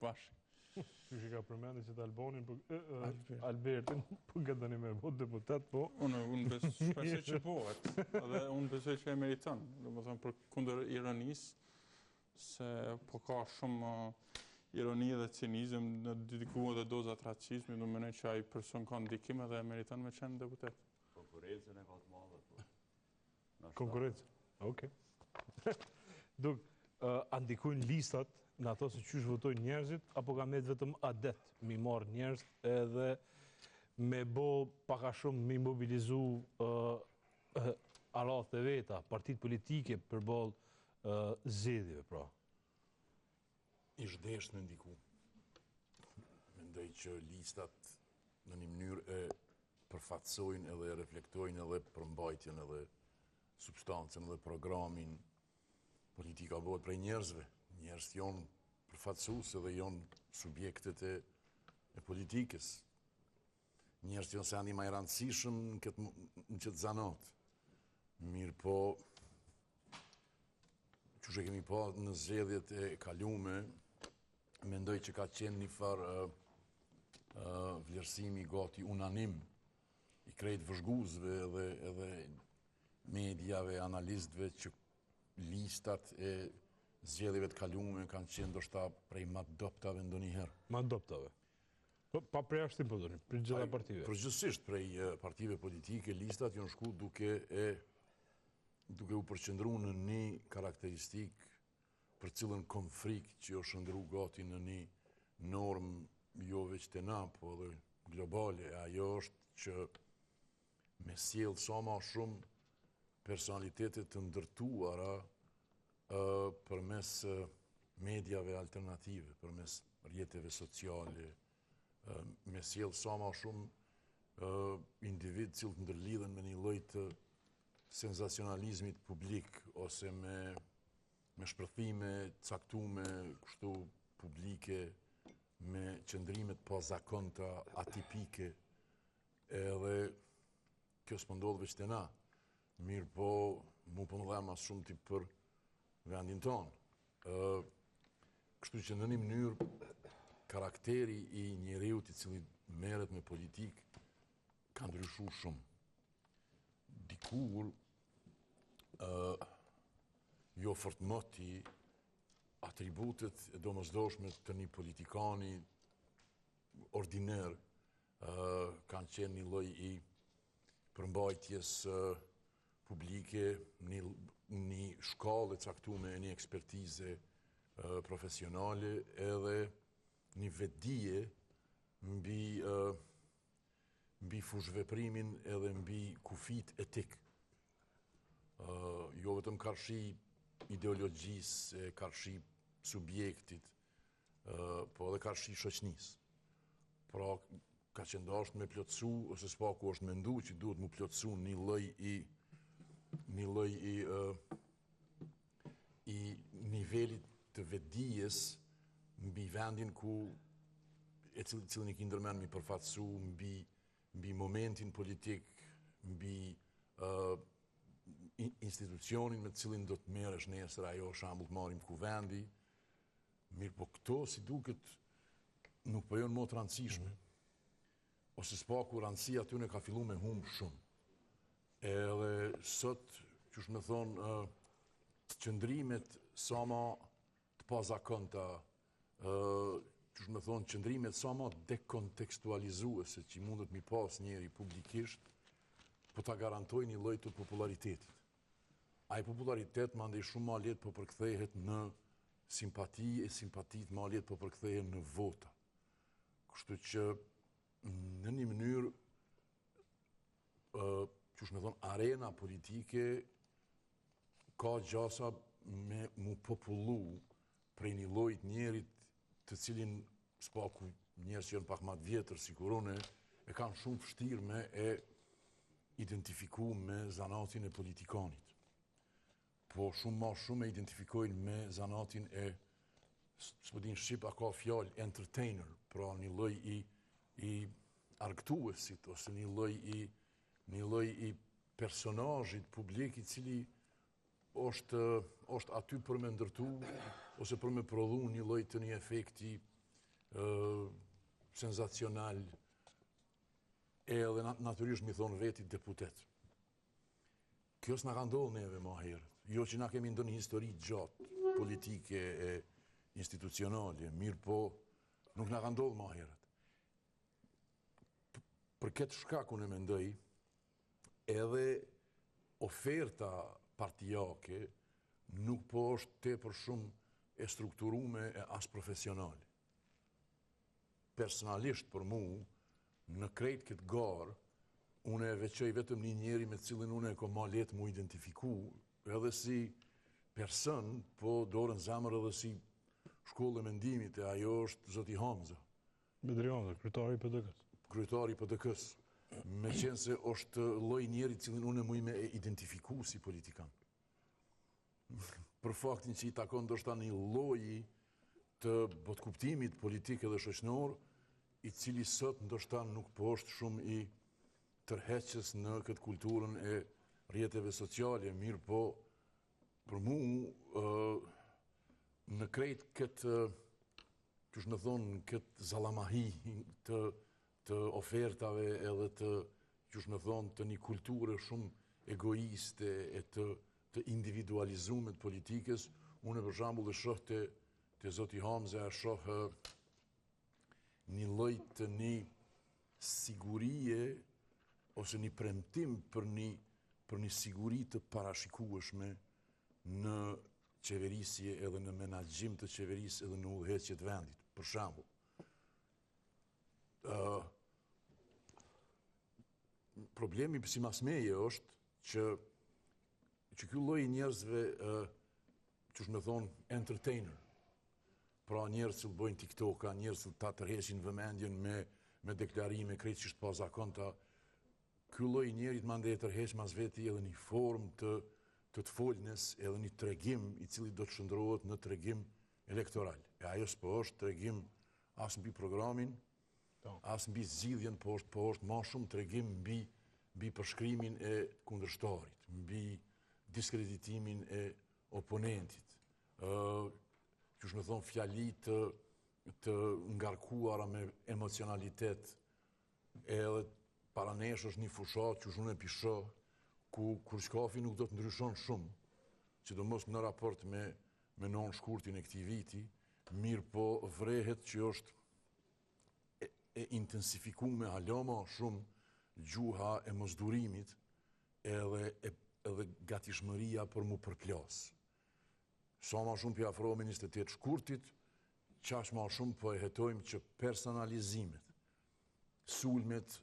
bashkë. Që ka përmendë që të Albertin, po këtë dani me vot deputet, po? Unë besoj që pohet, dhe unë besoj që e meriton, dhe më thëmë për kundër ironisë, se po ka shumë ironi dhe cinizëm në dikuar dhe dozat racizmi, do mendoj që ai person ka ndikim edhe e meriton me qenë deputet. Konkurencën e ka të madhe, po. Konkurencë, okej. Duk, a ndikojnë listat në ato se qysh votojnë njerëzit, apo ka me vetëm adet mi marë njerëz edhe me bo paka shumë mi mobilizu alat e veta, partit politike për bol zgjedhjeve, pra? Ishtë desht me ndiku. Mendoj që listat në një mënyrë e përfatsojnë edhe reflektojnë edhe përmbajtjen edhe substancën edhe programin politika bëhet prej njerëzve. Njerëzit janë përfatsues edhe janë subjektet e politikës. Njerëzit janë sendi më i rëndësishëm në këtë zanat. Mirë po, që që kemi pa në zgjedhjet e kalume, mendoj që ka qenë një farë vlerësimi gati unanim i krejt vëzhguzve edhe medjave, analistëve që listat e zgjedhjeve të kalume kanë qenë ndoshta prej ma doptave ndonjëherë. Ma doptave? Pa prej ashtim po doni, për gjitha partive? Përgjithsisht prej partive politike, listat janë shku duke u përqendru në një karakteristik për cilën konflikt që jo shëndru gati në një normë jo veç të na, po edhe globale. Ajo është që me sjellë sa ma shumë personalitetet të ndërtuara përmes medjave alternative, përmes rrjeteve sociale, me sjellë sa ma shumë individ cilë të ndërlidhen me një lloj të senzacionalizmit publik ose me shpërthime caktume kështu publike, me qëndrimet pozakonta, atipike, edhe kjo s'po ndodh veç te na. Mirë po, mu po më dha mas shumë ti për vendin tonë. Kështu që në një mënyrë, karakteri i njeriut i cili merret me politik ka ndryshu shumë. Dikur, jo fortmoti atributet e domosdoshme të një politikani ordiner kanë qenë një lloj i përmbajtjes publike, një shkallë e caktuar, një ekspertize profesionale edhe një vetdije mbi fushveprimin edhe mbi kufit etik. Jo vetëm karshi ideologjisë, karshi subjektit, po edhe karshi shoqënisë. Pra, ka qenë dashur me plotësu, ose s'paku është mendu që duhet mu plotësu një lloj i nivelit të vetdijes mbi vendin ku e cilin i ki ndërmen mi përfatësu mbi momentin politik, mbi institucionin me cilin do të merresh nesër, ajo shembull të marrim ku vendi. Mirë po këto si duket nuk po janë më të rëndësishme. Ose s'paku rëndësia aty ka fillu me humbë shumë. Edhe sot, qysh me thonë, qëndrimet sa ma të pazakonta, qysh me thonë, qëndrimet sa ma dekontekstualizuese që mundet mi pas njeri publikisht, po ta garantoj një lloj të popularitetit. Ai popularitet mandej shumë ma letë po përkthehet në simpati e simpatit ma letë po përkthehet në vota. Kështu që në një mënyrë qysh me thonë, arena politike ka gjasa me mu popullu prej një llojit njerit të cilin s'paku njerës që janë pak ma të vjetër si kurone e kanë shumë vështirë me e identifiku me zanatin e politikanit. Po shumë e identifikojnë me zanatin e, s'po din shqip a ka fjallë, entertainer, pra një lloj i argëtuesit, ose një lloj i personazhit publik i cili është aty për me ndërtu, ose për me prodhu një lloj të një efekti senzacional, edhe natyrisht mi thonë veti deputet. Kjo s'na ka ndodhur neve më herët. Jo që na kemi ndonjë histori gjatë, politike e institucionale, mirë po nuk na ka ndodhur më herët. Për këtë shkak unë mendoj, edhe oferta partijake nuk po është tepër shumë e strukturume e as profesionale. Personalisht për mu, në krejt këtë garë, unë e veçoj vetëm një njeri me cilin unë e ko ma letë mu identifiku, edhe si person, po dorën zemër edhe si shkollë e mendimit, e ajo është Zoti Hamza. Bedri Hamza, kryetari i PDK-s. Kryetari i PDK-s. Me qenë se është lloj njeri cilin unë muj me e identifiku si politikan. Për faktin që i takon ndoshta një lloji të botkuptimit politik edhe shoqëror, i cili sot ndoshta nuk po është shumë i tërheqës në këtë kulturën e rrjeteve sociale, mirë po për mu në krejt këtë, qysh në thonë, këtë zalamahi të ofertave edhe të, qysh në thonë, të një kulturë shumë egoiste e të individualizuar të politikës, unë për shembull e shoh te Zoti Hamza, e shoh një lloj të një sigurie ose një premtim për një siguri të parashikueshme në qeverisje edhe në menaxhim të qeverisë edhe në udhëheqje të vendit. Për shembull, problemi sipas meje është që ky lloj njerëzve, qysh me thonë, entertainer, pra njerëz që bëjnë TikToka, njerëz që ta tërheqin vëmendjen me deklarime krejtësisht pa zakonta, ky lloj njerit mandej e tërheq mas veti edhe një formë të folnes, edhe një tregim i cili do të shndrohet në tregim elektoral. E ajo s'po është tregim as mbi programin, as mbi zgjidhjen, po është më shumë tregim mbi përshkrimin e kundërshtarit, mbi diskreditimin e oponentit. Qysh me thonë, fjali të ngarkuara me emocionalitet, edhe para nesh është një fushat që unë e pisho, ku shkafi nuk do të ndryshon shumë, sidomos në raport me non shkurtin e këtij viti, mirë po vrehet që është e intensifikuar hala më shumë gjuha e mosdurimit edhe gatishmëria për mu përplas. Sa ma shumë për afrohemi 28 shkurtit, qash ma shumë po e hetojmë që personalizimet, sulmet